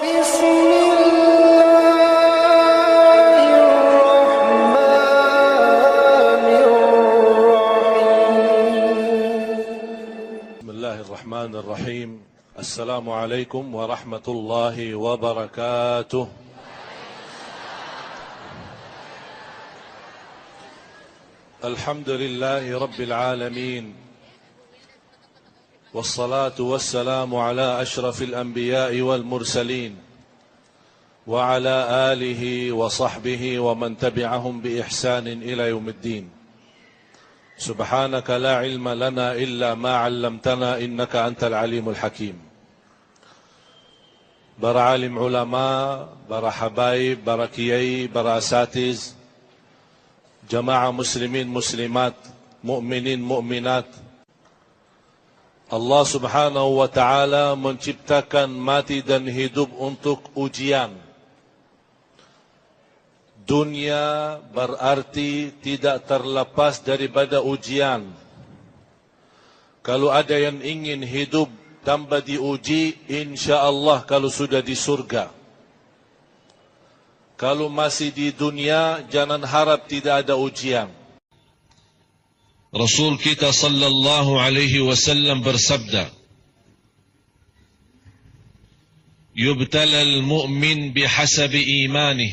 بسم الله الرحمن الرحيم بسم الله الرحمن الرحيم. السلام عليكم ورحمة الله وبركاته. الحمد لله رب العالمين، والصلاة والسلام على أشرف الأنبياء والمرسلين، وعلى آله وصحبه ومن تبعهم بإحسان إلى يوم الدين. سبحانك لا علم لنا إلا ما علمتنا إنك أنت العليم الحكيم. Para alim ulama, para habaib, para kiai, para asatiz, jamaah muslimin muslimat, mu'minin mu'minat, Allah subhanahu wa ta'ala menciptakan mati dan hidup untuk ujian. Dunia berarti tidak terlepas daripada ujian. Kalau ada yang ingin hidup tanpa diuji, insya-Allah kalau sudah di surga. Kalau masih di dunia, jangan harap tidak ada ujian. Rasul kita sallallahu alaihi wasallam bersabda, "Yubtala al-mu'min bihasabi imanih."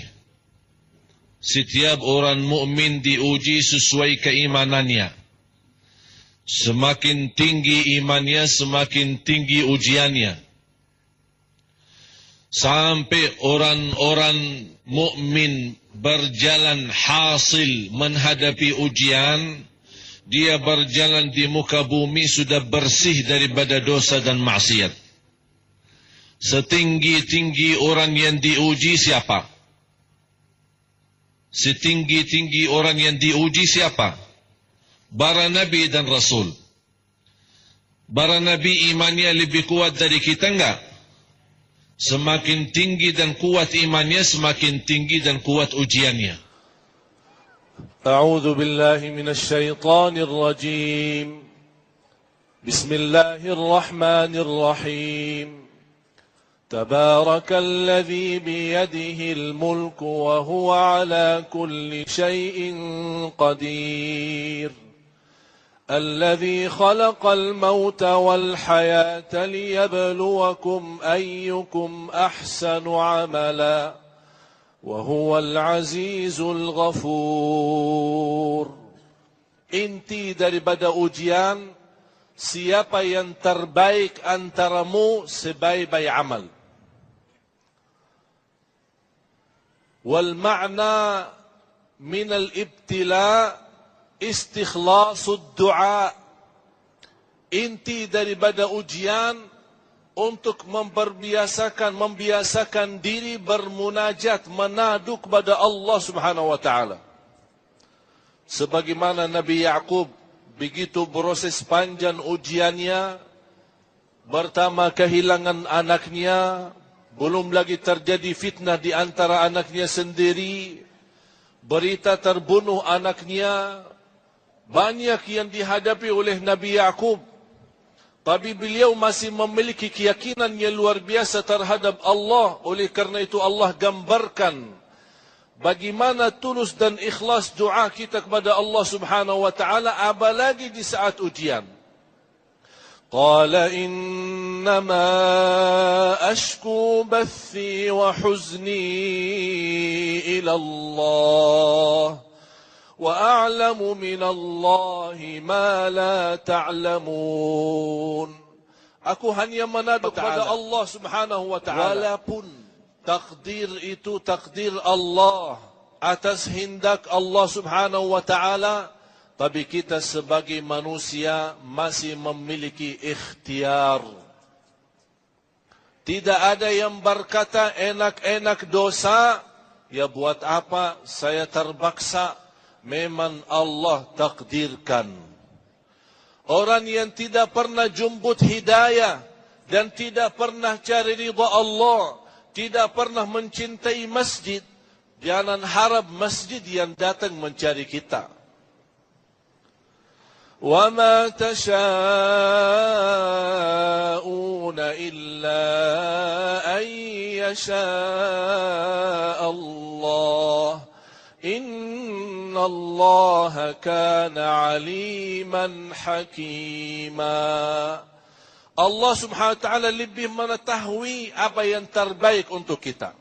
Setiap orang mukmin diuji sesuai keimanannya. Semakin tinggi imannya, semakin tinggi ujiannya. Sampai orang-orang mukmin berjalan hasil menghadapi ujian, dia berjalan di muka bumi sudah bersih daripada dosa dan maksiat. Setinggi-tinggi orang yang diuji siapa? Setinggi-tinggi orang yang diuji siapa? Para Nabi dan Rasul. Para Nabi imannya lebih kuat dari kita enggak? Semakin tinggi dan kuat imannya, semakin tinggi dan kuat ujiannya. أعوذ بالله من الشيطان الرجيم. بسم الله الرحمن الرحيم. تبارك الذي بيده الملك وهو على كل شيء قدير. الذي خلق الموت والحياة ليبلوكم أيكم أحسن عملا وهو العزيز الغفور. Inti daripada ujian, siapa yang terbaik antaramu sebaik-baik amal. Wal ma'na min al-ibtila' istikhlasul du'a. Inti daripada ujian untuk membiasakan diri bermunajat, menadu kepada Allah Subhanahu wa taala. Sebagaimana Nabi Yaqub begitu proses panjang ujiannya, pertama kehilangan anaknya, belum lagi terjadi fitnah di antara anaknya sendiri, berita terbunuh anaknya, banyak yang dihadapi oleh Nabi Yaqub. Tapi beliau masih memiliki keyakinan yang luar biasa terhadap Allah. Oleh karena itu Allah gambarkan bagaimana tulus dan ikhlas doa kita kepada Allah Subhanahu wa taala, apalagi di saat ujian. Qala innama ashku bathi wa huzni ila Allah wa a'lamu min Allah ma la ta'lamun. Aku hanya menadu kepada Allah Subhanahu wa taala, walaupun takdir itu takdir Allah, atas hendak Allah Subhanahu wa taala, tapi kita sebagai manusia masih memiliki ikhtiar. Tidak ada yang berkata enak-enak dosa, ya buat apa saya terpaksa. Memang Allah takdirkan. Orang yang tidak pernah jemput hidayah dan tidak pernah cari ridha Allah, tidak pernah mencintai masjid, jangan harap masjid yang datang mencari kita. وَمَا تَشَاءُونَ إِلَّا أَن يشاء الله إن الله كان عليما حكيما. Allah subhanahu wa ta'ala lebih mengetahui apa yang terbaik untuk kita.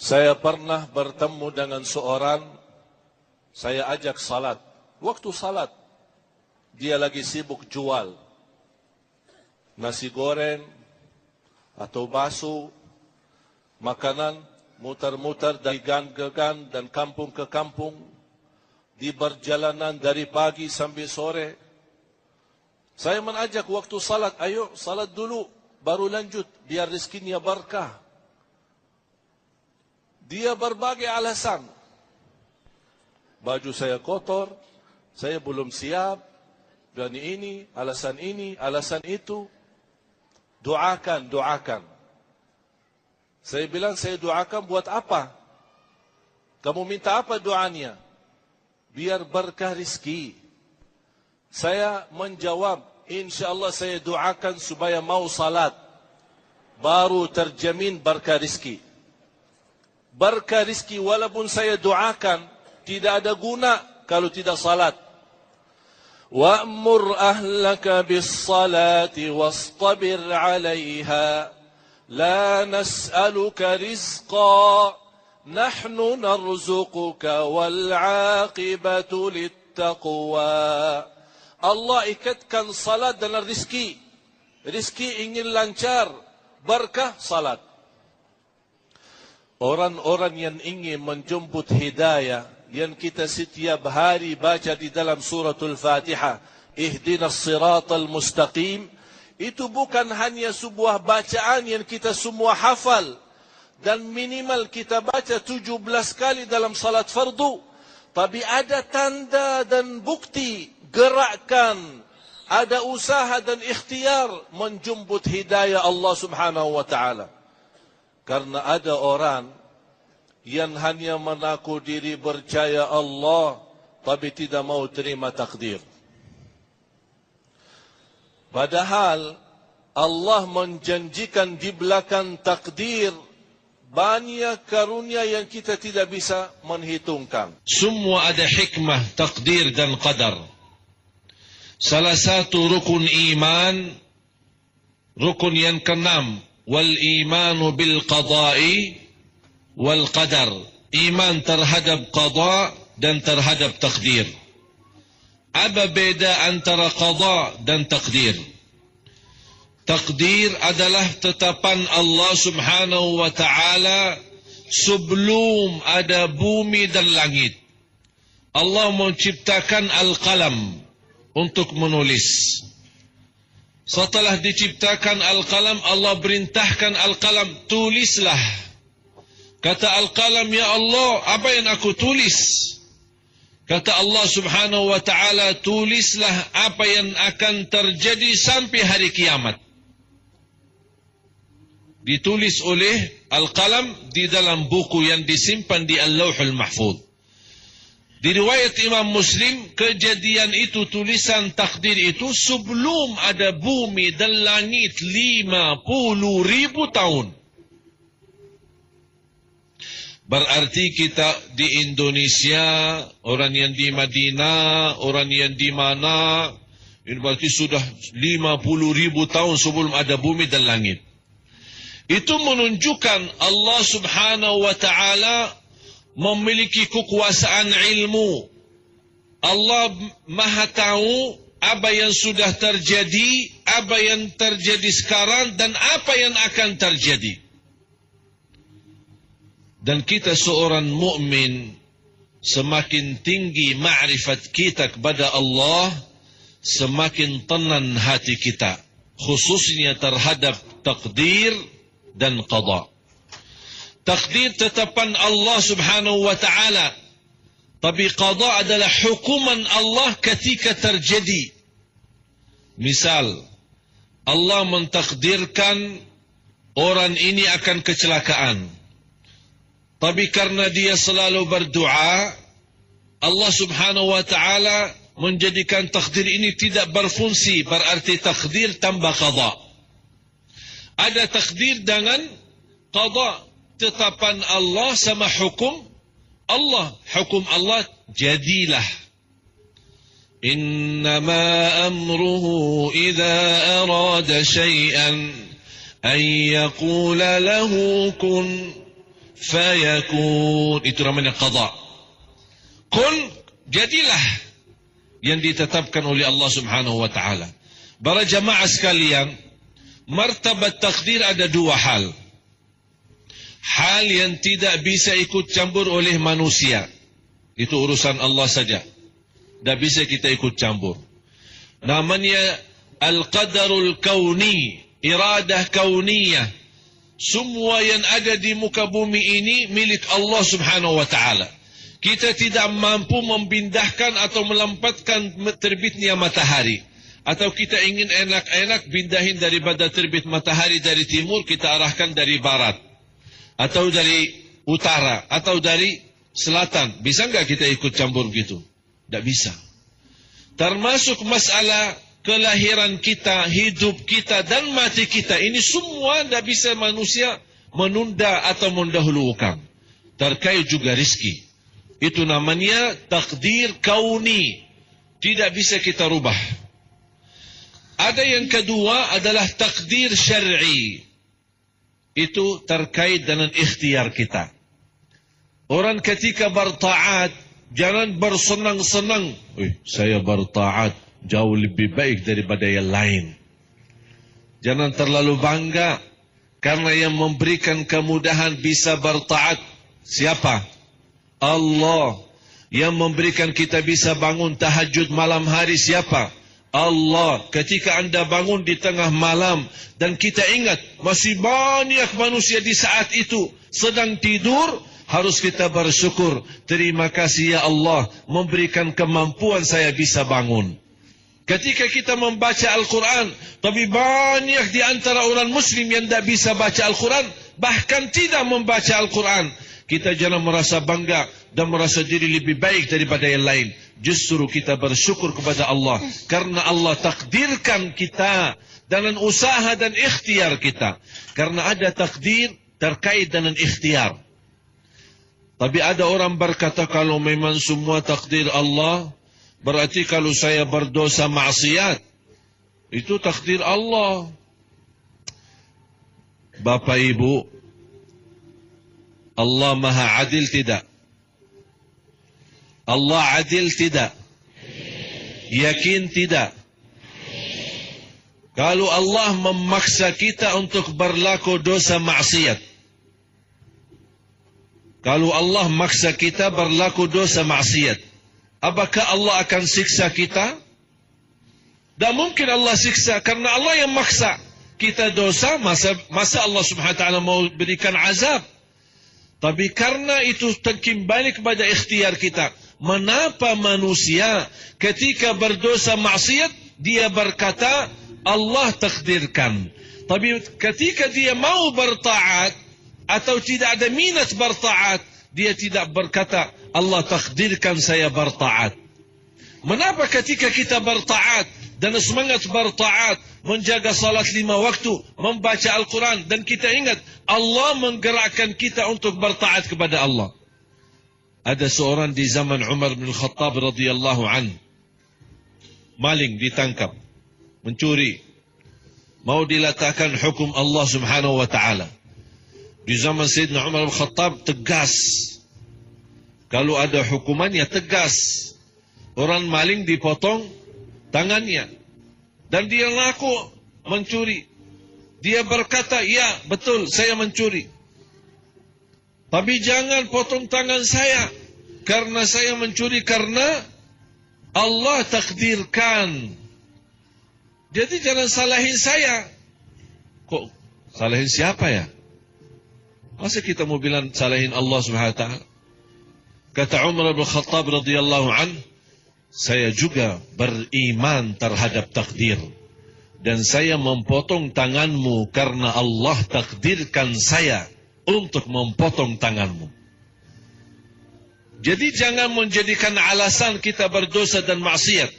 Saya pernah bertemu dengan seorang, saya ajak salat. Waktu salat, dia lagi sibuk jual nasi goreng atau bakso, makanan, mutar-mutar dari gang ke gang dan kampung ke kampung, di perjalanan dari pagi sampai sore. Saya mengajak waktu salat, ayo salat dulu, baru lanjut, biar rezekinya berkah. Dia berbagai alasan. Baju saya kotor, saya belum siap, dan ini, alasan itu. Doakan, doakan. Saya bilang, saya doakan buat apa? Kamu minta apa doanya? Biar berkah rezeki. Saya menjawab, insyaAllah saya doakan supaya mau salat. Baru terjamin berkah rezeki. Berkah rezeki walaupun saya doakan, tidak ada guna kalau tidak salat. وَأْمُرْ أَهْلَكَ بِالصَّلَاةِ وَاصْطَبِرْ عَلَيْهَا لَا نَسْأَلُكَ رِزْقًا نَحْنُ نَرْزُقُكَ وَالْعَاقِبَةُ لِلتَّقْوَى. Allah ikatkan salat dengan rizki. Rizki ingin lancar, berkah salat. Orang-orang yang ingin menjemput hidayah, yang kita setiap hari baca di dalam suratul Fatihah, ihdinas siratal mustaqim, itu bukan hanya sebuah bacaan yang kita semua hafal, dan minimal kita baca 17 kali dalam salat fardu, tapi ada tanda dan bukti, gerakan, ada usaha dan ikhtiar menjemput hidayah Allah subhanahu wa ta'ala. Karena ada orang yang hanya mengaku diri percaya Allah, tapi tidak mau terima takdir. Padahal Allah menjanjikan di belakang takdir banyak karunia yang kita tidak bisa menghitungkan. Semua ada hikmah, takdir dan qadar. Salah satu rukun iman, rukun yang keenam, wal imanu bil qada'i wal qadar. Iman terhadap qada dan terhadap takdir. Apa beda antara qada dan takdir? Takdir adalah tetapan Allah subhanahu wa ta'ala sebelum ada bumi dan langit. Allah menciptakan al-qalam untuk menulis. Setelah diciptakan al-qalam, Allah perintahkan al-qalam, tulislah. Kata al-qalam, ya Allah, apa yang aku tulis? Kata Allah subhanahu wa ta'ala, tulislah apa yang akan terjadi sampai hari kiamat. Ditulis oleh al-qalam di dalam buku yang disimpan di Al-Lawhul Mahfuz. Di riwayat Imam Muslim, kejadian itu, tulisan takdir itu sebelum ada bumi dan langit 50.000 tahun. Berarti kita di Indonesia, orang yang di Madinah, orang yang di mana, ini berarti sudah 50.000 tahun sebelum ada bumi dan langit. Itu menunjukkan Allah subhanahu wa ta'ala memiliki kekuasaan ilmu. Allah maha tahu apa yang sudah terjadi, apa yang terjadi sekarang, dan apa yang akan terjadi. Dan kita seorang mukmin, semakin tinggi ma'rifat kita kepada Allah, semakin tenang hati kita, khususnya terhadap takdir dan qada. Takdir tetapan Allah subhanahu wa ta'ala, tapi qada adalah hukuman Allah ketika terjadi. Misal, Allah mentakdirkan orang ini akan kecelakaan, tapi karena dia selalu berdoa, Allah subhanahu wa ta'ala menjadikan takdir ini tidak berfungsi. Berarti takdir tambah qada. Ada takdir dengan qada, tetapan Allah sama hukum Allah. Hukum Allah jadilah. Innama amruhu idza arada syai'an an yaqula lahu kun fayakun. Itu namanya qada. Kun, jadilah, yang ditetapkan oleh Allah Subhanahu wa taala. Para jamaah sekalian, martabat takdir ada dua hal. Hal yang tidak bisa ikut campur oleh manusia. Itu urusan Allah saja. Tidak bisa kita ikut campur. Namanya al-qadarul kauni, iradah kauniyah. Semua yang ada di muka bumi ini milik Allah Subhanahu wa taala. Kita tidak mampu membindahkan atau melempatkan terbitnya matahari. Atau kita ingin enak-enak pindahin daripada terbit matahari dari timur, kita arahkan dari barat. Atau dari utara. Atau dari selatan. Bisa enggak kita ikut campur gitu? Tidak bisa. Termasuk masalah kelahiran kita, hidup kita, dan mati kita. Ini semua tidak bisa manusia menunda atau mendahulukan. Terkait juga rizki. Itu namanya takdir kauni. Tidak bisa kita rubah. Ada yang kedua adalah takdir syar'i. Itu terkait dengan ikhtiar kita. Orang ketika bertaat, jangan bersenang-senang. Saya bertaat jauh lebih baik daripada yang lain. Jangan terlalu bangga. Karena yang memberikan kemudahan bisa bertaat. Siapa? Allah. Yang memberikan kita bisa bangun tahajud malam hari siapa? Allah. Ketika anda bangun di tengah malam dan kita ingat masih banyak manusia di saat itu sedang tidur, harus kita bersyukur. Terima kasih ya Allah memberikan kemampuan saya bisa bangun. Ketika kita membaca Al-Quran, tapi banyak di antara orang muslim yang tidak bisa baca Al-Quran, bahkan tidak membaca Al-Quran. Kita jangan merasa bangga dan merasa diri lebih baik daripada yang lain. Justru kita bersyukur kepada Allah. Karena Allah takdirkan kita dengan usaha dan ikhtiar kita. Karena ada takdir terkait dengan ikhtiar. Tapi ada orang berkata, kalau memang semua takdir Allah, berarti kalau saya berdosa maksiat, itu takdir Allah. Bapak Ibu, Allah maha adil tidak? Allah adil tidak? Yakin tidak? Kalau Allah memaksa kita untuk berlaku dosa maksiat, kalau Allah maksa kita berlaku dosa maksiat, apakah Allah akan siksa kita? Tak mungkin Allah siksa, karena Allah yang maksa kita dosa. Masa Allah Subhanahu wa taala mau berikan azab? Tapi karena itu kembali kepada ikhtiar kita. Mengapa manusia ketika berdosa maksiat, dia berkata Allah takdirkan. Tapi ketika dia mau bertaat atau tidak ada minat bertaat, dia tidak berkata Allah takdirkan saya bertaat. Mengapa ketika kita bertaat dan semangat bertaat, menjaga salat 5 waktu, membaca Al-Quran, dan kita ingat Allah menggerakkan kita untuk bertaat kepada Allah. Ada seorang di zaman Umar bin Khattab radhiyallahu anhu, maling ditangkap, mencuri, mau diletakkan hukum Allah Subhanahu wa taala. Di zaman Sayyidina Umar bin Khattab tegas. Kalau ada hukumannya tegas. Orang maling dipotong tangannya. Dan dia laku mencuri. Dia berkata, ya betul saya mencuri. Tapi jangan potong tangan saya. Karena saya mencuri karena Allah takdirkan. Jadi jangan salahin saya. Kok salahin siapa ya? Masa kita mau bilang salahin Allah Subhanahu wa taala? Kata Umar bin Khattab radhiyallahu anhu, saya juga beriman terhadap takdir. Dan saya memotong tanganmu karena Allah takdirkan saya untuk memotong tanganmu. Jadi jangan menjadikan alasan kita berdosa dan maksiat.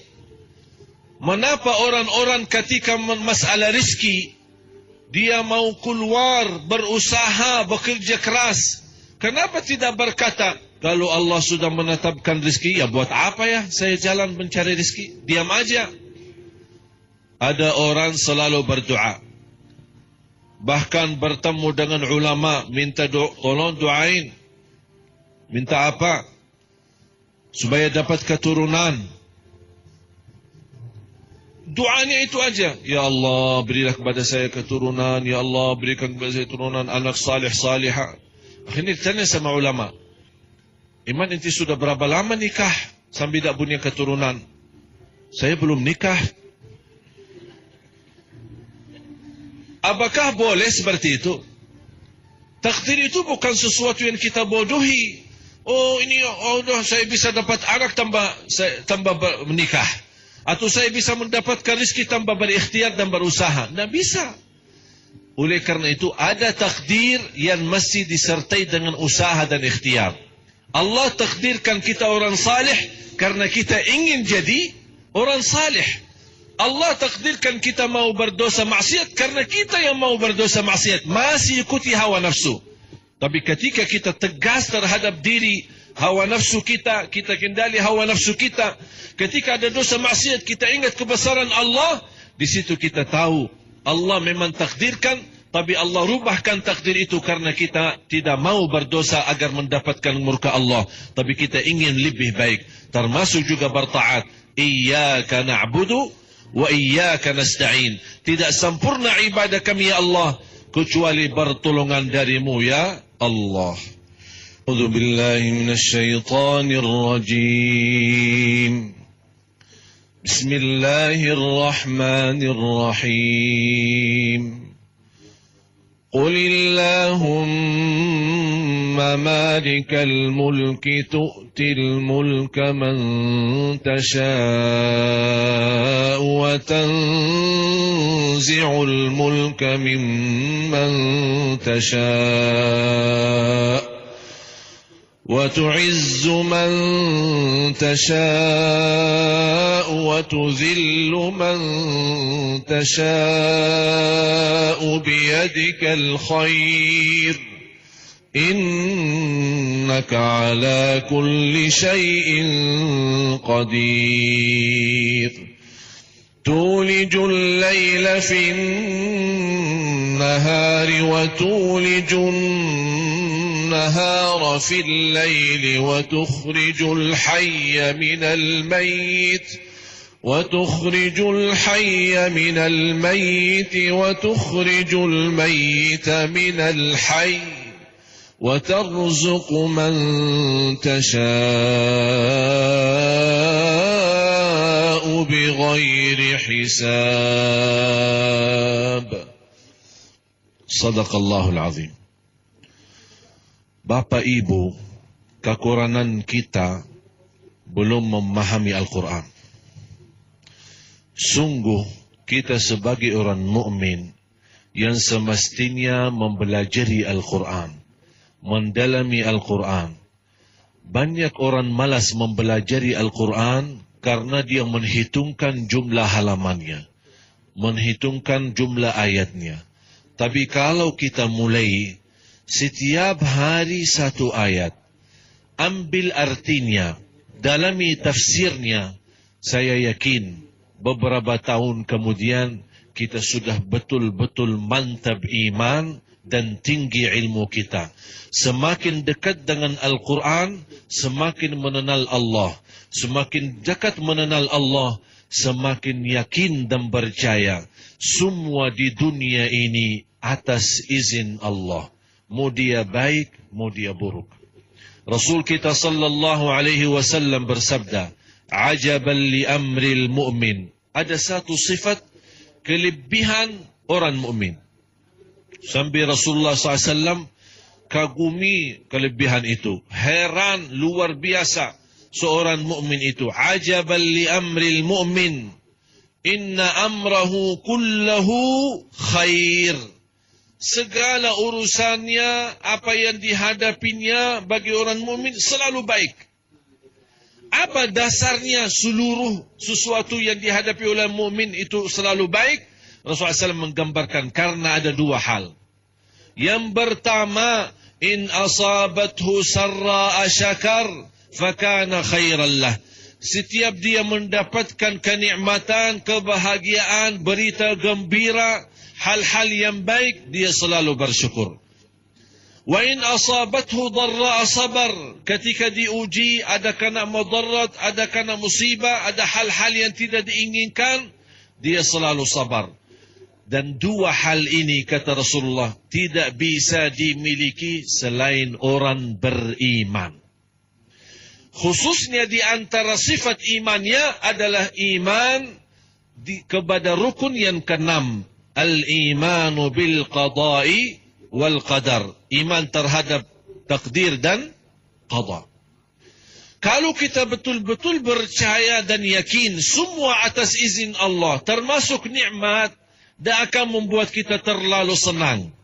Mengapa orang-orang ketika masalah rizki, Dia mau keluar, berusaha, bekerja keras. Kenapa tidak berkata, kalau Allah sudah menetapkan rezeki, ya buat apa ya saya jalan mencari rezeki? Diam aja. Ada orang selalu berdoa. Bahkan bertemu dengan ulama, minta tolong doain. Minta apa? Supaya dapat keturunan. Doanya itu aja. Ya Allah, berilah kepada saya keturunan. Ya Allah, berikan kepada saya keturunan anak salih salihah. Akhirnya ditanya sama ulama, Iman, inti sudah berapa lama nikah sambil tidak punya keturunan? Saya belum nikah. Apakah boleh seperti itu? Takdir itu bukan sesuatu yang kita bodohi. Oh ini, saya bisa dapat anak tambah menikah. Atau saya bisa mendapatkan rezeki tanpa berikhtiar dan berusaha. Tidak bisa. Oleh karena itu ada takdir yang mesti disertai dengan usaha dan ikhtiar. Allah takdirkan kita orang salih karena kita ingin jadi orang salih. Allah takdirkan kita mau berdosa maksiat karena kita yang mau berdosa maksiat. Masih ikuti hawa nafsu. Tapi ketika kita tegas terhadap diri hawa nafsu kita, kita kendali hawa nafsu kita. Ketika ada dosa maksiat, kita ingat kebesaran Allah. Di situ kita tahu Allah memang takdirkan, tapi Allah rubahkan takdir itu karena kita tidak mau berdosa agar mendapatkan murka Allah. Tapi kita ingin lebih baik. Termasuk juga bertaat. Iyyaka na'budu wa iyyaka nasta'in. Tidak sempurna ibadah kami ya Allah kecuali pertolongan darimu ya Allah. A'udzu billahi minasy syaithanir rajim. Bismillahirrahmanirrahim. قل اللهم مالك الملك تؤتي الملك من تشاء وتنزع الملك ممن تشاء وتعز من تشاء وتذل من تشاء بيدك الخير إنك على كل شيء قدير تولج الليل في النهار وتولج النهار في الليل وتخرج الحي من الميت وتخرج الميت من الحي وترزق من تشاء بغير حساب صدق الله العظيم. Bapak Ibu, kekurangan kita belum memahami Al-Quran. Sungguh kita sebagai orang mukmin yang semestinya mempelajari Al-Quran, mendalami Al-Quran. Banyak orang malas mempelajari Al-Quran karena dia menghitungkan jumlah halamannya, menghitungkan jumlah ayatnya. Tapi kalau kita mulai setiap hari satu ayat, ambil artinya, dalami tafsirnya, saya yakin beberapa tahun kemudian kita sudah betul-betul mantap iman dan tinggi ilmu kita. Semakin dekat dengan Al-Quran, semakin mengenal Allah. Semakin dekat mengenal Allah, semakin yakin dan percaya semua di dunia ini atas izin Allah. Mau dia baik, mau dia buruk. Rasul kita sallallahu alaihi wasallam bersabda, "Ajaban li amril mu'min." Ada satu sifat kelebihan orang mukmin. Sampai Rasulullah SAW kagumi kelebihan itu. Heran luar biasa seorang mukmin itu. Ajaban li amril mu'min. Inna amrahu kullahu khair. Segala urusannya, apa yang dihadapinya bagi orang mukmin selalu baik. Apa dasarnya seluruh sesuatu yang dihadapi oleh mukmin itu selalu baik? Rasulullah SAW menggambarkan karena ada dua hal. Yang pertama, in asabathu sarra'a syakar fakana khairan lah. Setiap dia mendapatkan kenikmatan, kebahagiaan, berita gembira, hal-hal yang baik, dia selalu bersyukur. Wa in asabathu dharra'a sabar. Ketika diuji, ada kena mudarat, ada kena musibah, ada hal-hal yang tidak diinginkan, dia selalu sabar. Dan dua hal ini, kata Rasulullah, tidak bisa dimiliki selain orang beriman. Khususnya di antara sifat imannya adalah iman kepada rukun yang keenam. Al-imanu bil qada'i wal qadar. Iman terhadap takdir dan qada. Kalau kita betul-betul percaya dan yakin semua atas izin Allah, termasuk nikmat, tidak akan membuat kita terlalu senang.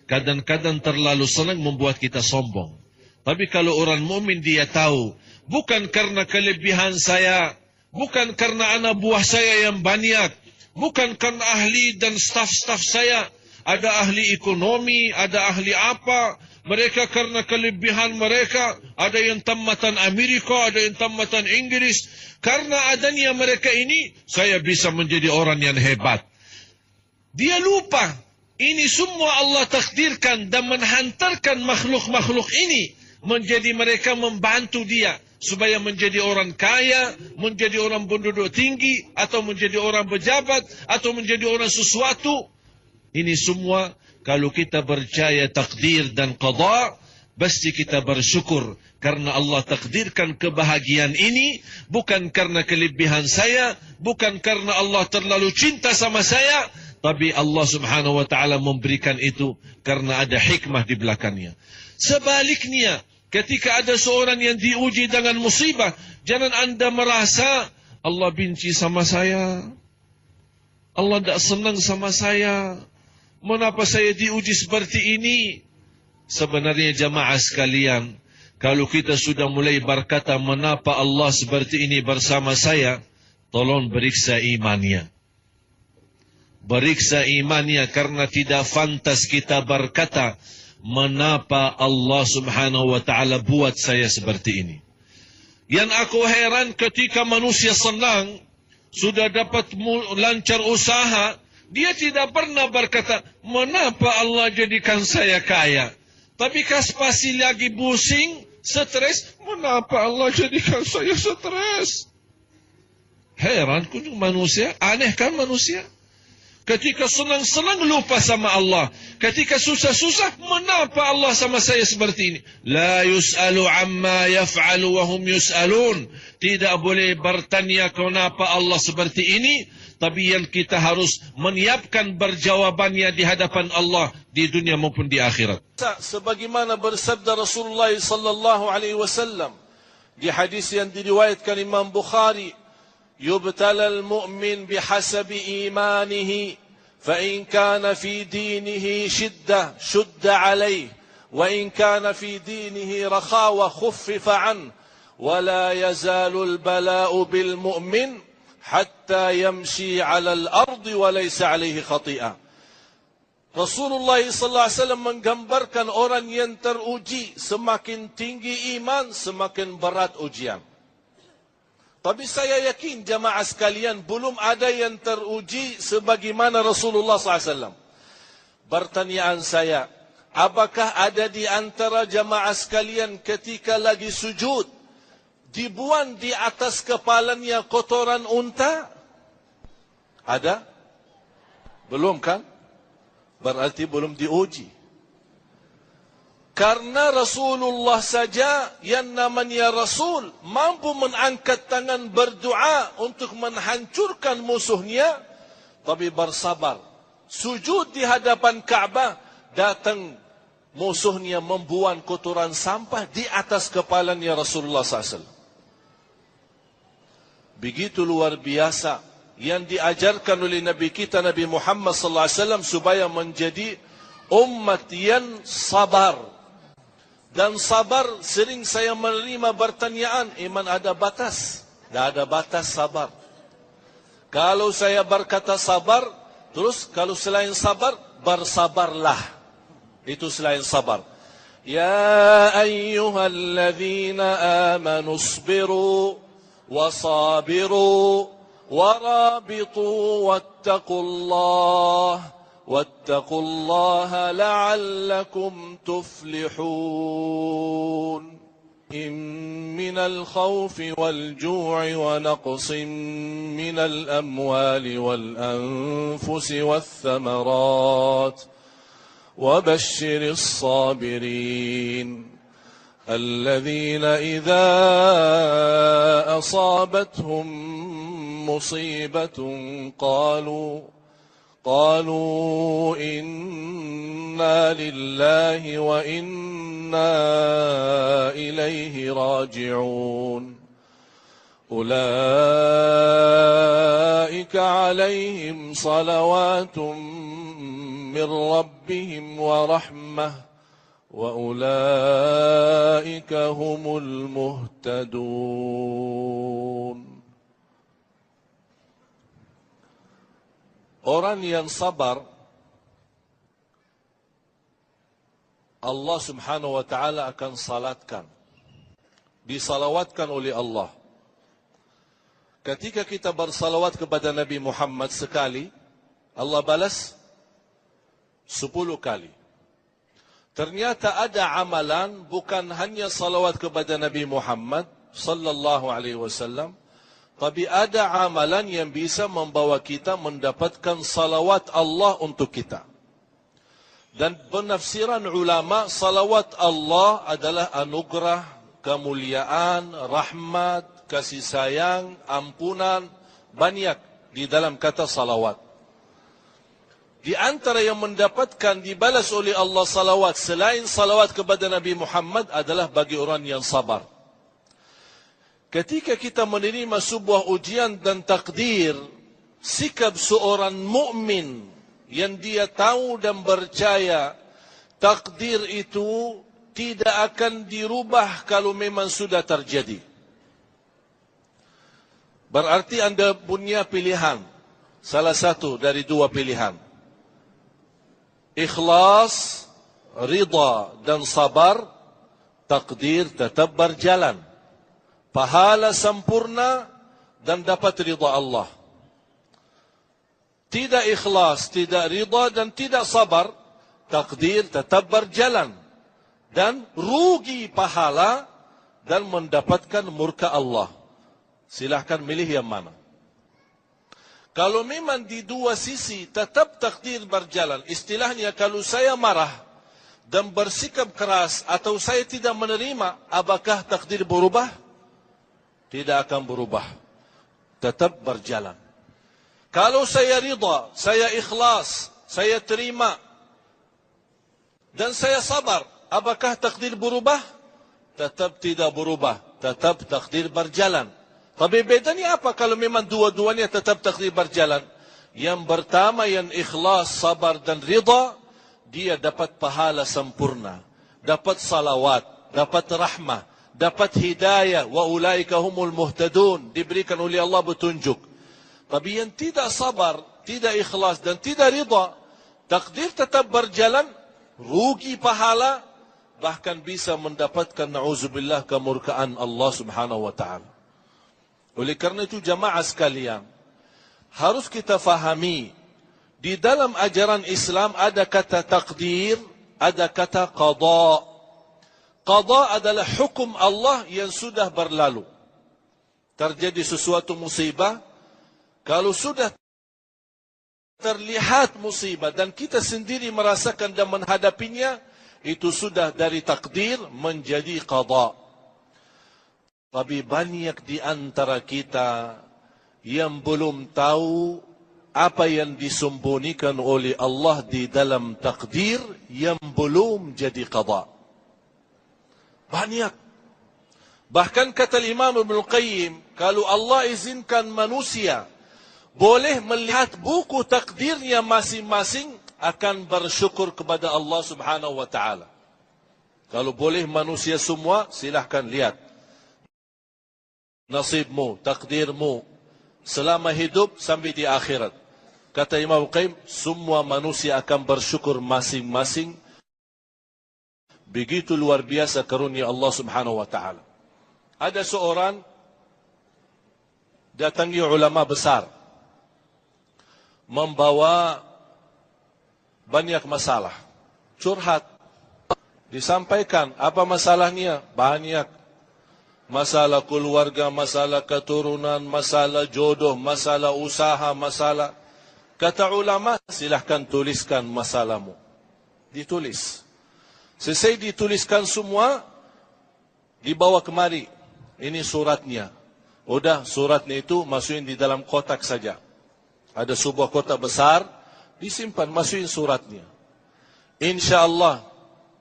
Kadang-kadang terlalu senang membuat kita sombong. Tapi kalau orang mukmin dia tahu, bukan karena kelebihan saya, bukan karena anak buah saya yang banyak, bukan karena ahli dan staf-staf saya, ada ahli ekonomi, ada ahli apa, mereka karena kelebihan mereka, ada yang tamatan Amerika, ada yang tamatan Inggris. Karena adanya mereka ini, saya bisa menjadi orang yang hebat. Dia lupa, ini semua Allah takdirkan dan menghantarkan makhluk-makhluk ini menjadi mereka membantu dia supaya menjadi orang kaya, menjadi orang penduduk tinggi, atau menjadi orang pejabat, atau menjadi orang sesuatu. Ini semua kalau kita percaya takdir dan qada, pasti kita bersyukur karena Allah takdirkan kebahagiaan ini bukan karena kelebihan saya, bukan karena Allah terlalu cinta sama saya, tapi Allah Subhanahu wa taala memberikan itu karena ada hikmah di belakangnya. Sebaliknya, ketika ada seorang yang diuji dengan musibah, jangan anda merasa Allah benci sama saya, Allah tidak senang sama saya. Mengapa saya diuji seperti ini? Sebenarnya jamaah sekalian, kalau kita sudah mulai berkata, mengapa Allah seperti ini bersama saya? Tolong periksa imannya. Periksa imannya karena tidak pantas kita berkata, mengapa Allah Subhanahu wa taala buat saya seperti ini? Yang aku heran ketika manusia senang, sudah dapat lancar usaha, dia tidak pernah berkata, mengapa Allah jadikan saya kaya? Tapi pasti lagi pusing, stres, mengapa Allah jadikan saya stres? Heran kunjung manusia, aneh kan manusia? Ketika senang-senang lupa sama Allah. Ketika susah-susah, mengapa Allah sama saya seperti ini? La yus'alu amma yaf'alu wa hum yus'alun. Tidak boleh bertanya kenapa Allah seperti ini. Tapi yang kita harus menyiapkan berjawabannya di hadapan Allah di dunia maupun di akhirat. Sebagaimana bersabda Rasulullah sallallahu alaihi wasallam di hadis yang diriwayatkan Imam Bukhari, yubtala al-mu'min bihasabi imanihi, fa in kana fi dinihi shiddah shudda alayhi, wa in kana fi dinihi rakhawa khuffifa an, wa la yazalu al-bala'u bil mu'min حتى يمشي على الأرض وليس عليه خطيئة. Rasulullah sallallahu alaihi wasallam menggambarkan orang yang teruji, semakin tinggi iman, semakin berat ujian. Tapi saya yakin jamaah sekalian, belum ada yang teruji sebagaimana Rasulullah sallallahu alaihi wasallam. Pertanyaan saya, apakah ada di antara jamaah sekalian ketika lagi sujud dibuang di atas kepalanya kotoran unta? Ada? Belum kan? Berarti belum diuji. Karena Rasulullah saja yang namanya Rasul mampu mengangkat tangan berdoa untuk menghancurkan musuhnya, tapi bersabar. Sujud di hadapan Ka'bah, datang musuhnya membuang kotoran sampah di atas kepalanya Rasulullah SAW. Begitu luar biasa yang diajarkan oleh Nabi kita Nabi Muhammad sallallahu alaihi wasallam supaya menjadi umat yang sabar. Dan sabar, sering saya menerima pertanyaan, iman ada batas? Tidak ada batas sabar. Kalau saya berkata sabar, Terus kalau selain sabar, bersabarlah. Itu selain sabar. Ya ayyuhalladzina amanu isbiru wasabiru warabitu wattaqullaha la'allakum tuflihun. من الخوف والجوع ونقص من الأموال والأنفس والثمرات وبشر الصابرين الذين إذا أصابتهم مصيبة قالوا إنا لله وإنا إليه راجعون أولئك عليهم صلوات من ربهم ورحمة وأولئك هم المهتدون. Orang yang sabar, Allah subhanahu wa ta'ala akan salatkan. Disalawatkan oleh Allah. Ketika kita bersalawat kepada Nabi Muhammad sekali, Allah balas 10 kali. Ternyata ada amalan bukan hanya salawat kepada Nabi Muhammad sallallahu alaihi wasallam, tapi ada amalan yang bisa membawa kita mendapatkan salawat Allah untuk kita. Dan penafsiran ulama, salawat Allah adalah anugerah, kemuliaan, rahmat, kasih sayang, ampunan, banyak di dalam kata salawat. Di antara yang mendapatkan dibalas oleh Allah salawat selain salawat kepada Nabi Muhammad adalah bagi orang yang sabar. Ketika kita menerima sebuah ujian dan takdir, sikap seorang mukmin yang dia tahu dan percaya takdir itu tidak akan dirubah kalau memang sudah terjadi. Berarti anda punya pilihan, salah satu dari dua pilihan. Ikhlas, ridha dan sabar, takdir tetap berjalan. Pahala sempurna dan dapat ridha Allah. Tidak ikhlas, tidak ridha dan tidak sabar, takdir tetap berjalan. Dan rugi pahala dan mendapatkan murka Allah. Silahkan milih yang mana. Kalau memang di dua sisi tetap takdir berjalan, istilahnya kalau saya marah dan bersikap keras atau saya tidak menerima, apakah takdir berubah? Tidak akan berubah. Tetap berjalan. Kalau saya ridha, saya ikhlas, saya terima dan saya sabar, apakah takdir berubah? Tetap tidak berubah. Tetap takdir berjalan. Tapi bedanya apa kalau memang dua-duanya tetap takdir berjalan? Yang pertama yang ikhlas, sabar dan ridha, dia dapat pahala sempurna, dapat salawat, dapat rahmah, dapat hidayah, wa ulaika humul muhtadun, diberikan oleh Allah petunjuk. Tapi yang tidak sabar, tidak ikhlas dan tidak ridha, takdir tetap berjalan, rugi pahala, bahkan bisa mendapatkan na'udzubillah kemurkaan Allah subhanahu wa ta'ala. Oleh karena itu jamaah sekalian, harus kita fahami, di dalam ajaran Islam ada kata takdir, ada kata qada. Qada adalah hukum Allah yang sudah berlalu. Terjadi sesuatu musibah, kalau sudah terlihat musibah dan kita sendiri merasakan dan menghadapinya, itu sudah dari takdir menjadi qada. Tapi banyak di antara kita yang belum tahu apa yang disembunyikan oleh Allah di dalam takdir yang belum jadi qada. Banyak. Bahkan kata Imam Ibn Qayyim, kalau Allah izinkan manusia boleh melihat buku takdirnya masing-masing, akan bersyukur kepada Allah subhanahu wa ta'ala. Kalau boleh manusia semua, silahkan lihat. Nasibmu, takdirmu, selama hidup sampai di akhirat. Kata Imam Qayyim, semua manusia akan bersyukur masing-masing. Begitu luar biasa karunia Allah Subhanahu wa taala. Ada seorang datangi ulama besar, membawa banyak masalah, curhat, disampaikan apa masalahnya, banyak. Masalah keluarga, masalah keturunan, masalah jodoh, masalah usaha, masalah. Kata ulama, silahkan tuliskan masalahmu. Ditulis. Selesai dituliskan semua, dibawa kemari. Ini suratnya. Udah, suratnya itu masukin di dalam kotak saja. Ada sebuah kotak besar, disimpan, masukin suratnya. InsyaAllah,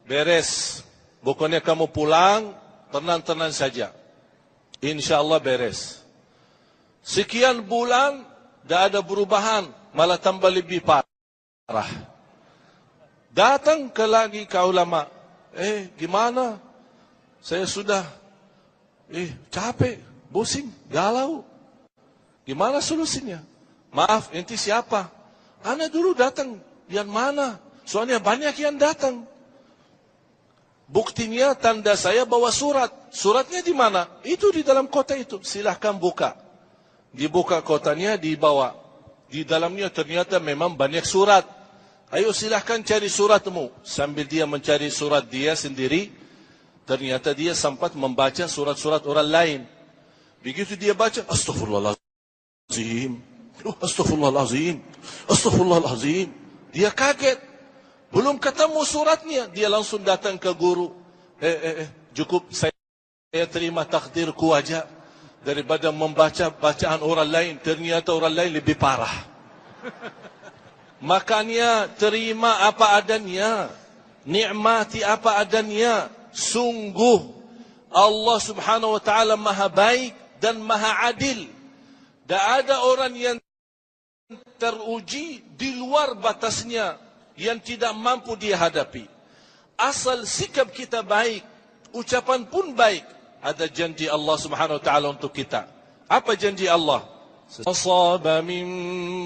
beres. Bukannya kamu pulang, tenang-tenang saja. InsyaAllah beres. Sekian bulan, dah ada perubahan, malah tambah lebih parah. Datang ke lagi ke ulama. Gimana? Saya sudah capek, pusing, galau. Gimana solusinya? Maaf, enti siapa? Ana dulu datang. Yang mana? Soalnya banyak yang datang. Buktinya tanda saya bawa surat. Suratnya di mana? Itu di dalam kota itu. Silahkan buka. Dibuka kotanya, dibawa. Di dalamnya ternyata memang banyak surat. Ayo silahkan cari suratmu. Sambil dia mencari surat dia sendiri, ternyata dia sempat membaca surat-surat orang lain. Begitu dia baca, Astaghfirullahaladzim. Astaghfirullahaladzim. Astaghfirullahaladzim. Dia kaget. Belum ketemu suratnya, dia langsung datang ke guru. Cukup saya terima takdirku aja. Daripada membaca bacaan orang lain, ternyata orang lain lebih parah. Makanya terima apa adanya. Nikmati apa adanya. Sungguh Allah Subhanahu wa ta'ala maha baik dan maha adil. Tak ada orang yang teruji di luar batasnya, yang tidak mampu dia hadapi. Asal sikap kita baik, ucapan pun baik, ada janji Allah Subhanahu wa taala untuk kita. Apa janji Allah? Asaba min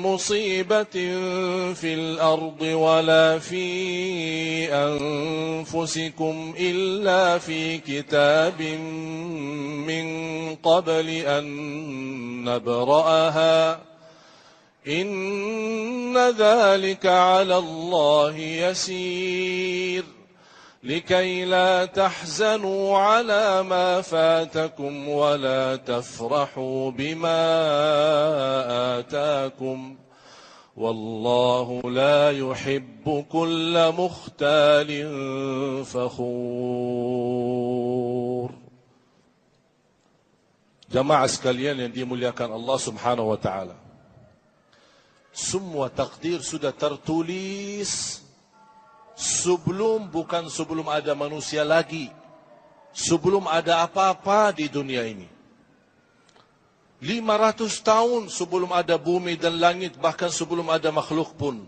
musibatin fil ardi wala fi anfusikum illa fi kitabin min qabli an nabra'aha. إن ذلك على الله يسير لكي لا تحزنوا على ما فاتكم ولا تفرحوا بما آتاكم والله لا يحب كل مختال فخور. Jamaah sekalian yang dimuliakan Allah Subhanahu wa taala, semua takdir sudah tertulis bukan sebelum ada manusia lagi, sebelum ada apa-apa di dunia ini. 500 tahun sebelum ada bumi dan langit, bahkan sebelum ada makhluk pun.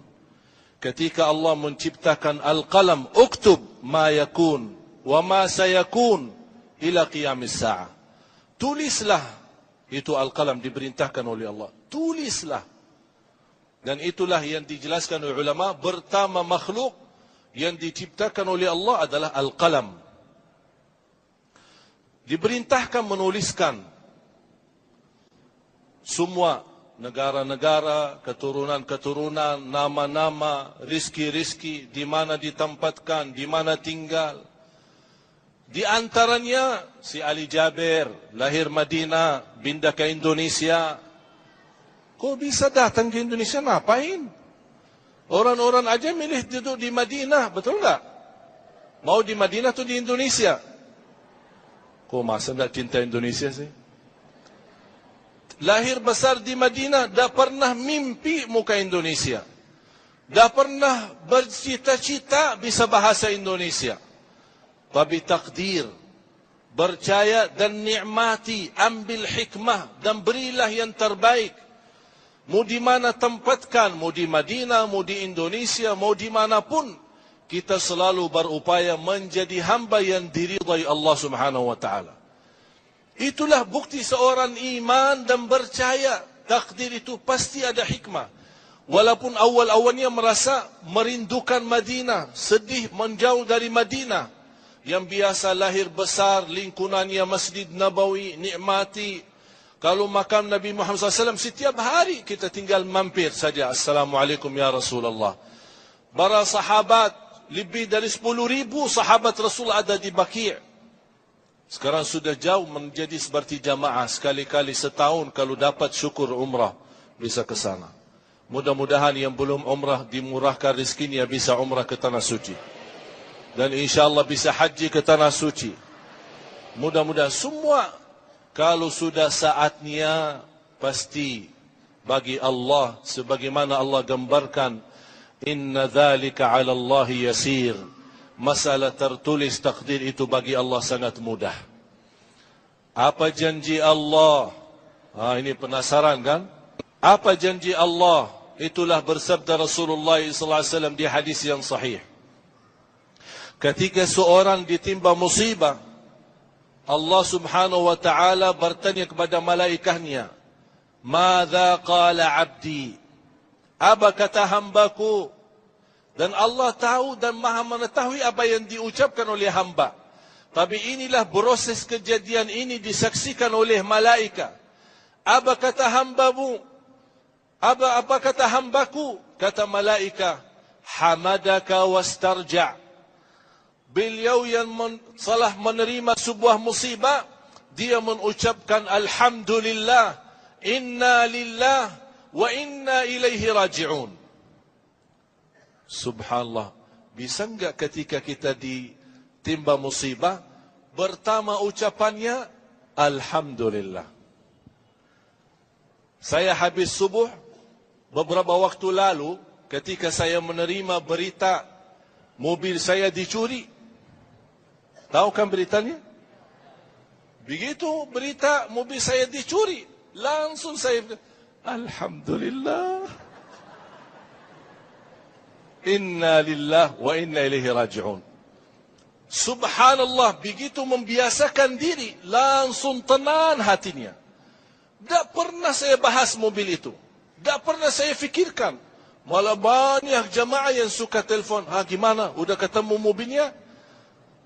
Ketika Allah menciptakan Al-Qalam, uktub ma yakun wa ma sayakun ila qiyamis sa'ah. Tulislah, itu Al-Qalam diperintahkan oleh Allah. Tulislah. Dan itulah yang dijelaskan oleh ulama, pertama makhluk yang diciptakan oleh Allah adalah Al-Qalam. Diperintahkan menuliskan semua negara-negara, keturunan-keturunan, nama-nama, rizki-rizki, di mana ditempatkan, di mana tinggal. Di antaranya si Ali Jaber, lahir Madinah, pindah ke Indonesia. Kok bisa datang ke Indonesia, ngapain? Orang-orang aja milih duduk di Madinah, betul tak? Mau di Madinah atau di Indonesia? Kok masa tak cinta Indonesia sih? Lahir besar di Madinah, tak pernah mimpi muka Indonesia. Tak pernah bercita-cita bisa bahasa Indonesia. Tapi takdir, percaya dan nikmati, ambil hikmah dan berilah yang terbaik. Mau di mana tempatkan, mau di Madinah, mau di Indonesia, mau di manapun, kita selalu berupaya menjadi hamba yang diridai Allah Subhanahu wa taala. Itulah bukti seorang iman dan percaya takdir itu pasti ada hikmah. Walaupun awal-awalnya merasa merindukan Madinah, sedih menjauh dari Madinah, yang biasa lahir besar, lingkungannya Masjid Nabawi, nikmati. Kalau makam Nabi Muhammad SAW, setiap hari kita tinggal mampir saja. Assalamualaikum ya Rasulullah. Para sahabat, lebih dari 10,000 sahabat Rasul ada di Baqi'. Sekarang sudah jauh menjadi seperti jamaah. Sekali-kali setahun kalau dapat syukur umrah, bisa ke sana. Mudah-mudahan yang belum umrah dimurahkan rezekinya bisa umrah ke Tanah Suci. Dan insyaAllah bisa haji ke Tanah Suci. Mudah-mudahan semua, kalau sudah saatnya, pasti bagi Allah, sebagaimana Allah gambarkan, inna dhalika ala Allahi yasir. Masalah tertulis takdir itu bagi Allah sangat mudah. Apa janji Allah? Ini penasaran kan? Apa janji Allah? Itulah bersabda Rasulullah SAW di hadis yang sahih. Ketika seorang ditimpa musibah, Allah subhanahu wa ta'ala bertanya kepada malaikahnya, Madza qala abdi? Apa kata hambaku? Dan Allah tahu dan maha mengetahui apa yang diucapkan oleh hamba. Tapi inilah proses kejadian ini disaksikan oleh malaikat. Apa kata hambamu? Apa kata hambaku? Kata malaikat, hamadaka wastarja'. Beliau yang salah menerima sebuah musibah, dia mengucapkan alhamdulillah, inna lillah wa inna ilaihi raji'un. Subhanallah. Bisa enggak ketika kita ditimpa musibah, pertama ucapannya alhamdulillah. Saya habis subuh beberapa waktu lalu, ketika saya menerima berita mobil saya dicuri. Tahu kan beritanya? Begitu berita mobil saya dicuri, langsung saya alhamdulillah, inna lillah wa inna ilaihi raji'un. Subhanallah, begitu membiasakan diri, langsung tenang hatinya. Tak pernah saya bahas mobil itu, tak pernah saya fikirkan. Malah banyak jamaah yang suka telefon, gimana, udah ketemu mobilnya?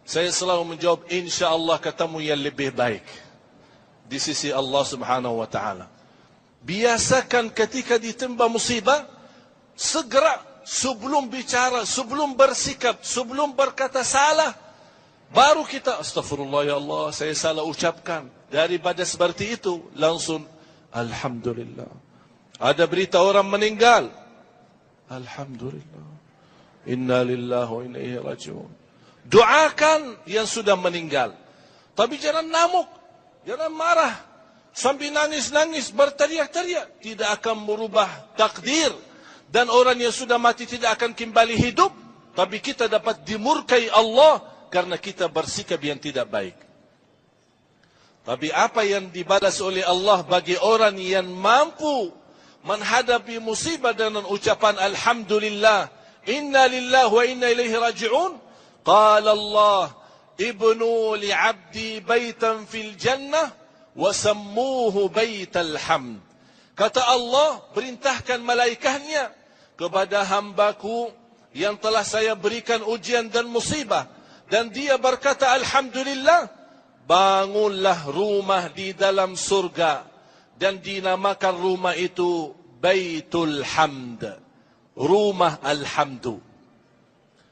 Saya selalu menjawab, insyaAllah ketemu yang lebih baik di sisi Allah subhanahu wa ta'ala. Biasakan ketika ditimpa musibah, segera sebelum bicara, sebelum bersikap, sebelum berkata salah, baru kita, astagfirullah ya Allah, saya salah ucapkan. Daripada seperti itu, langsung alhamdulillah. Ada berita orang meninggal, alhamdulillah, inna lillahi wa inna ilaihi raji'un. Doakan yang sudah meninggal. Tapi jangan ngamuk, jangan marah, sambil nangis-nangis, berteriak-teriak. Tidak akan merubah takdir. Dan orang yang sudah mati tidak akan kembali hidup. Tapi kita dapat dimurkai Allah karena kita bersikap yang tidak baik. Tapi apa yang dibalas oleh Allah bagi orang yang mampu menghadapi musibah dengan ucapan alhamdulillah, inna lillahi wa inna ilaihi raji'un. Qala Allah, ibnu li'abdi baitan fil jannah wa sammuhu baital hamd. Kata Allah, perintahkan malaikatnya kepada hambaku yang telah saya berikan ujian dan musibah, dan dia berkata alhamdulillah, bangunlah rumah di dalam surga dan dinamakan rumah itu Baitul Hamd, rumah Alhamdu.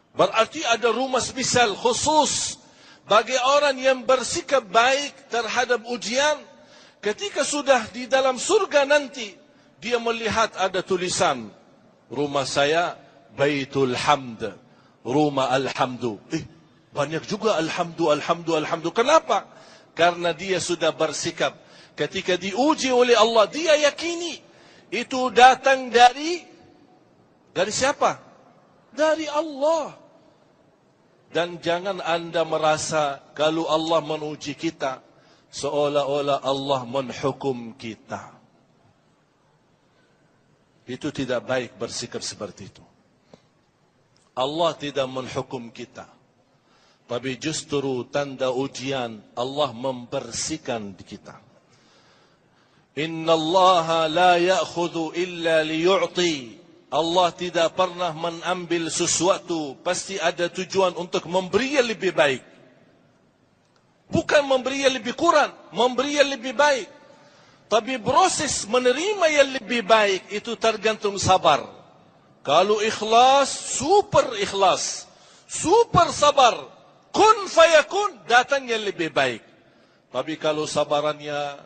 Berarti ada rumah spesial khusus bagi orang yang bersikap baik terhadap ujian. Ketika sudah di dalam surga nanti, dia melihat ada tulisan, rumah saya Baitul Hamd, rumah Alhamdu. Banyak juga Alhamdu, Alhamdu, Alhamdu. Kenapa? Karena dia sudah bersikap. Ketika diuji oleh Allah, dia yakini itu datang dari siapa? Dari Allah. Dan jangan anda merasa kalau Allah menguji kita, seolah-olah Allah menghukum kita. Itu tidak baik bersikap seperti itu. Allah tidak menghukum kita. Tapi justru tanda ujian Allah membersihkan kita. Inna Allah la ya'khudhu illa liyu'ti Allah tidak pernah mengambil sesuatu, pasti ada tujuan untuk memberi yang lebih baik. Bukan memberi yang lebih kurang, memberi yang lebih baik. Tapi proses menerima yang lebih baik itu tergantung sabar. Kalau ikhlas, super sabar, kun fayakun, datang yang lebih baik. Tapi kalau sabarannya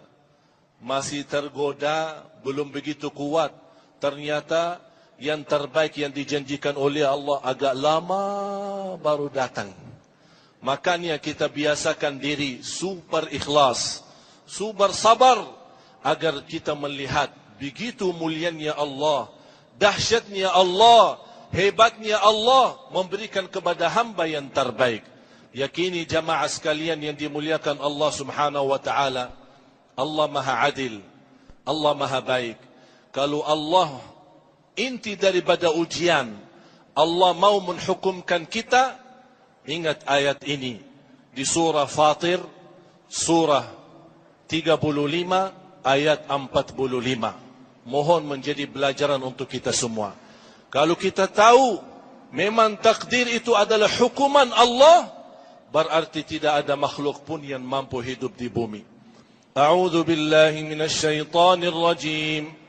masih tergoda, belum begitu kuat, ternyata yang terbaik yang dijanjikan oleh Allah agak lama baru datang. Makanya kita biasakan diri super ikhlas, super sabar, agar kita melihat begitu mulianya Allah, dahsyatnya Allah, hebatnya Allah memberikan kepada hamba yang terbaik. Yakini jamaah sekalian yang dimuliakan Allah Subhanahu wa taala, Allah Maha Adil, Allah Maha Baik. Kalau Allah inti daripada ujian, Allah mau menghukumkan kita, ingat ayat ini di surah Fatir, surah 35 ayat 45. Mohon menjadi pelajaran untuk kita semua. Kalau kita tahu memang takdir itu adalah hukuman Allah, berarti tidak ada makhluk pun yang mampu hidup di bumi. A'udzu billahi minasy syaithanir rajim.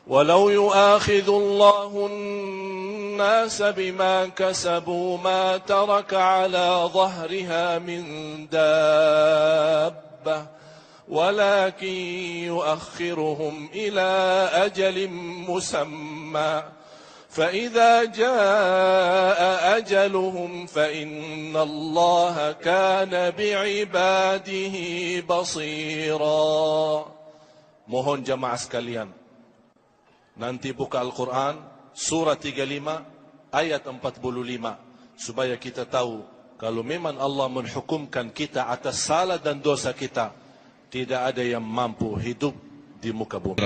ولو يؤاخذ الله الناس بما كسبوا ما ترك على ظهرها من دابة ولكن يؤخرهم إلى أجل مسمى فإذا جاء أجلهم فإن الله كان بعباده بصيرا. Mohon jamaah sekalian, nanti buka Al-Quran, surah 35, ayat 45. Supaya kita tahu, kalau memang Allah menghukumkan kita atas salah dan dosa kita, tidak ada yang mampu hidup di muka bumi.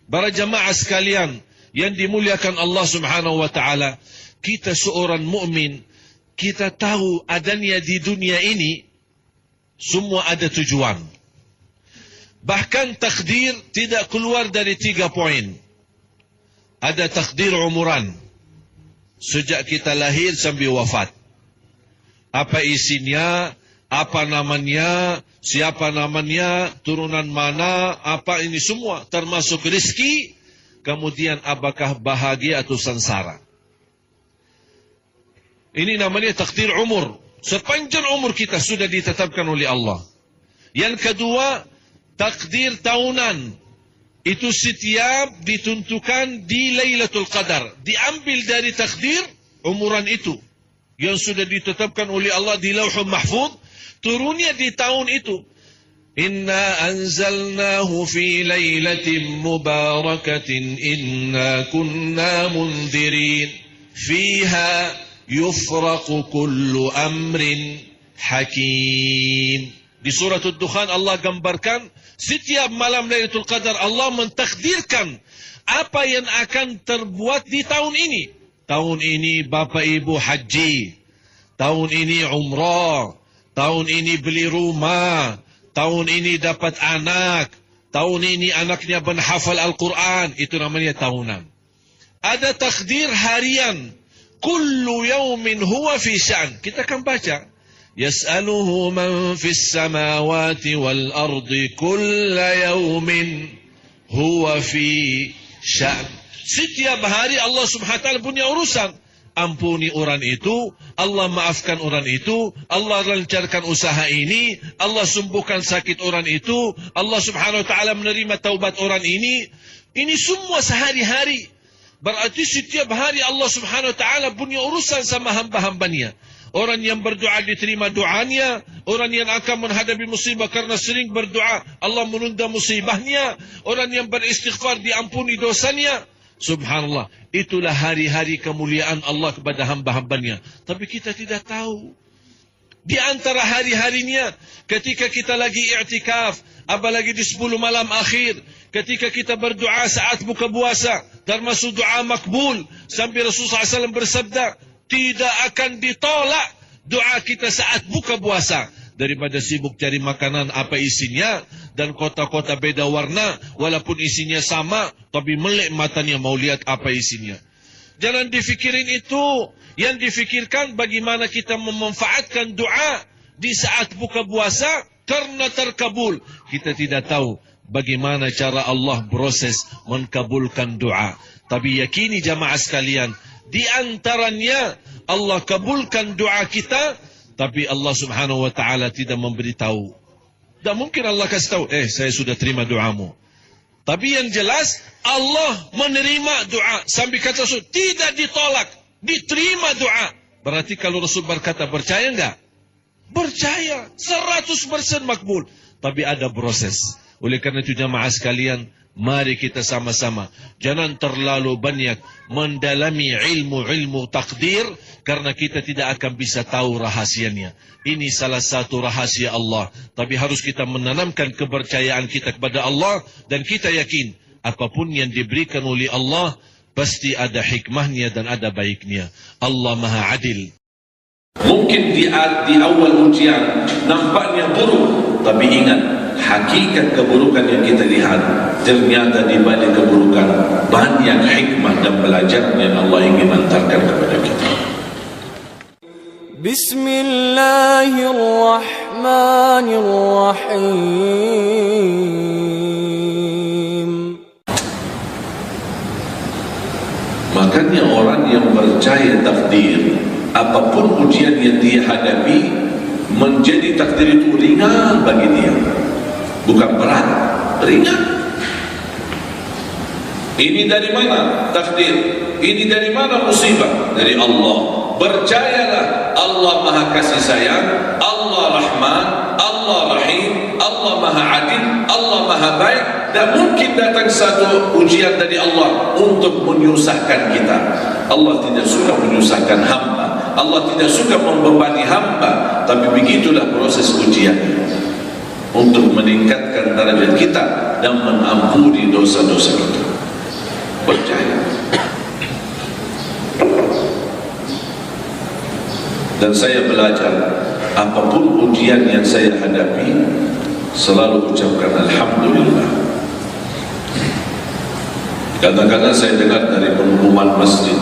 Para jamaah sekalian yang dimuliakan Allah Subhanahu wa taala, kita seorang mukmin, kita tahu adanya di dunia ini semua ada tujuan. Bahkan takdir tidak keluar dari 3 poin. Ada takdir umuran, sejak kita lahir sampai wafat. Apa isinya, apa namanya, siapa namanya, turunan mana, apa ini semua, termasuk rezeki, kemudian apakah bahagia atau sengsara. Ini namanya takdir umur. Sepanjang umur kita sudah ditetapkan oleh Allah. Yang kedua, takdir tahunan. Itu setiap ditentukan di Lailatul Qadar. Diambil dari takdir umuran itu. Yang sudah ditetapkan oleh Allah di Lauhul Mahfuz. Turunnya di tahun itu. Inna anzalnahu fi lailatin mubarakatin. Inna kunna mundirin. Fiha yufraqu kullu amrin hakim. Di surah Ad-Dukhan Allah gambarkan setiap malam Lailatul Qadar Allah mentakdirkan apa yang akan terbuat di tahun ini. Tahun ini Bapak Ibu haji, tahun ini umrah, tahun ini beli rumah, tahun ini dapat anak, tahun ini anaknya menghafal Al-Quran. Itu namanya tahunan. Ada takdir harian. Kullu yawmin huwa fi sya'n. Kita akan baca. Yas'aluhu man fis samawati wal ardi kulla yawmin huwa fi sya'n. Setiap hari Allah Subhanahu wa taala punya urusan. Ampuni orang itu, Allah maafkan orang itu, Allah lancarkan usaha ini, Allah sembuhkan sakit orang itu, Allah Subhanahu wa taala menerima taubat orang ini. Ini semua sehari-hari. Berarti setiap hari Allah Subhanahu wa taala punya urusan sama hamba-hambanya. Orang yang berdoa diterima doanya. Orang yang akan menghadapi musibah karena sering berdoa, Allah menunda musibahnya. Orang yang beristighfar diampuni dosanya. Subhanallah. Itulah hari-hari kemuliaan Allah kepada hamba-hambanya. Tapi kita tidak tahu. Di antara hari-harinya, ketika kita lagi i'tikaf, apalagi di 10 malam akhir, ketika kita berdoa saat buka puasa, termasuk doa makbul, sampai Rasulullah SAW bersabda, tidak akan ditolak doa kita saat buka puasa. Daripada sibuk cari makanan apa isinya, dan kota-kota beda warna, walaupun isinya sama, tapi melek matanya mau lihat apa isinya. Jangan difikirin itu. Yang difikirkan bagaimana kita memanfaatkan doa di saat buka puasa karena terkabul. Kita tidak tahu bagaimana cara Allah proses mengkabulkan doa. Tapi yakini jamaah sekalian, di antaranya Allah kabulkan doa kita, tapi Allah subhanahu wa ta'ala tidak memberitahu. Tak mungkin Allah kasih tahu, saya sudah terima doamu. Tapi yang jelas, Allah menerima doa. Sambil kata Rasul, tidak ditolak, diterima doa. Berarti kalau Rasul berkata, percaya enggak? Percaya, 100% makbul. Tapi ada proses. Oleh karena itu jamaah sekalian, mari kita sama-sama jangan terlalu banyak mendalami ilmu takdir, karena kita tidak akan bisa tahu rahasianya. Ini salah satu rahasia Allah. Tapi harus kita menanamkan kepercayaan kita kepada Allah, dan kita yakin apapun yang diberikan oleh Allah pasti ada hikmahnya dan ada baiknya. Allah Maha Adil. Mungkin di awal ujian nampaknya buruk, tapi ingat, hakikat keburukan yang kita lihat, ternyata di balik keburukan banyak hikmah dan pelajaran yang Allah ingin hantarkan kepada kita. Bismillahirrahmanirrahim. Makanya orang yang percaya takdir, apapun ujian yang dia hadapi, menjadi takdir itu ringan bagi dia. Bukan berat, ringan. Ini dari mana takdir? Ini dari mana musibah? Dari Allah. Percayalah, Allah Maha Kasih Sayang, Allah Rahman, Allah Rahim, Allah Maha Adil, Allah Maha Baik. Dan mungkin datang satu ujian dari Allah untuk menyusahkan kita. Allah tidak suka menyusahkan hamba, Allah tidak suka membebani hamba. Tapi begitulah proses ujian, untuk meningkatkan derajat kita dan mengampuni dosa-dosa kita. Percaya. Dan saya belajar, apapun ujian yang saya hadapi, selalu ucapkan Alhamdulillah. Kadang-kadang saya dengar dari pengumuman masjid,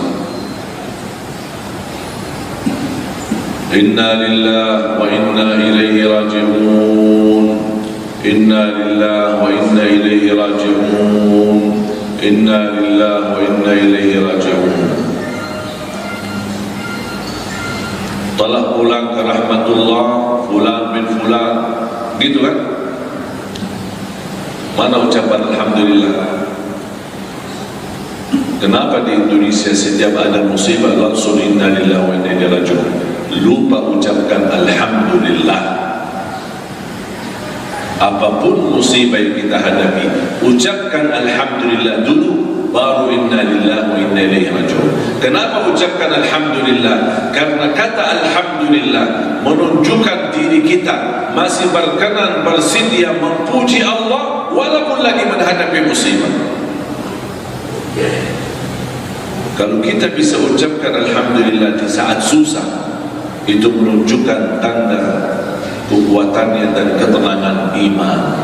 Inna lillahi wa inna ilaihi raji'un, Inna lillahi wa inna ilaihi raji'un, Inna lillahi wa inna ilaihi raji'un. Telah pulang ke rahmatullah fulan bin fulan, gitu kan? Mana ucapan Alhamdulillah? Kenapa di Indonesia setiap ada musibah langsung inna lillahi wa inna ilaihi raji'un? Lupa ucapkan Alhamdulillah. Apapun musibah yang kita hadapi, ucapkan Alhamdulillah dulu, baru inna lillahi wa inna ilaihi raji'un. Kenapa ucapkan Alhamdulillah? Karena kata Alhamdulillah menunjukkan diri kita masih berkenan, bersedia memuji Allah walaupun lagi menghadapi musibah. Kalau kita bisa ucapkan Alhamdulillah di saat susah, itu menunjukkan tanda kekuatannya dan ketenangan iman.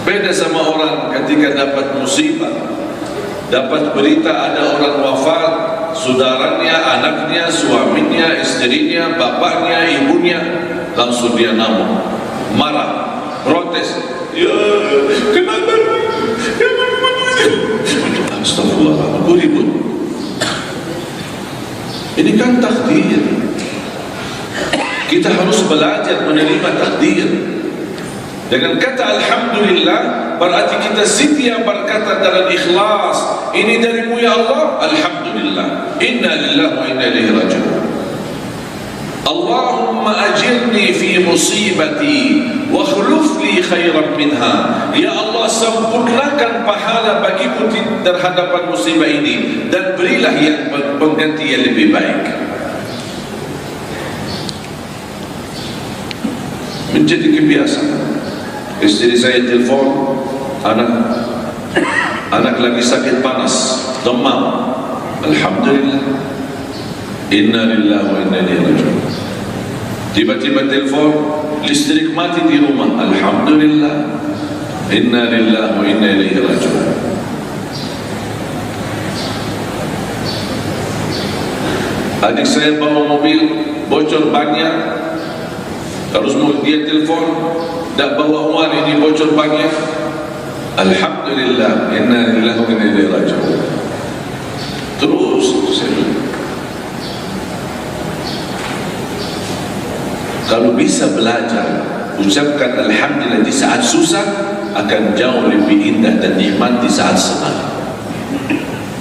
Beda sama orang ketika dapat musibah, dapat berita ada orang wafat, saudaranya, anaknya, suaminya, istrinya, bapaknya, ibunya, langsung dia ngamuk, marah, protes. Ya, kenapa? Astagfirullah, ribut. Ini kan takdir. Kita harus belajar menerima takdir. Dengan kata Alhamdulillah, berarti kita setia berkata dengan ikhlas, ini darimu ya Allah, Alhamdulillah, Inna lillahi wa inna ilaihi raji'un. Allahumma ajirni fi musibati wa khuluf li khairan minha. Ya Allah, sempurnakan pahala bagiku terhadap musibah ini, dan berilah yang pengganti yang lebih baik. Menjadi kebiasaan. Istri saya telepon, anak lagi sakit panas, demam. Alhamdulillah, Inna lillahi wa inna ilaihi raji'un. Tiba-tiba telepon, listrik mati di rumah. Alhamdulillah, Inna lillahi wa inna ilaihi raji'un. Adik saya bawa mobil, bocor bannya. Kalau semua dia telefon, tak bawa uang ini bocor bannya. Alhamdulillah, inna lillahi wa inna ilaihi raji'un. Terus saya kalau bisa belajar ucapkan Alhamdulillah di saat susah, akan jauh lebih indah dan nikmat di saat senang.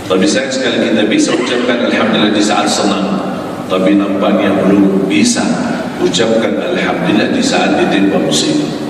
Tapi sayang sekali kita bisa ucapkan Alhamdulillah di saat senang, tapi nampaknya belum bisa ucapkan Alhamdulillah di saat ditimpa musibah.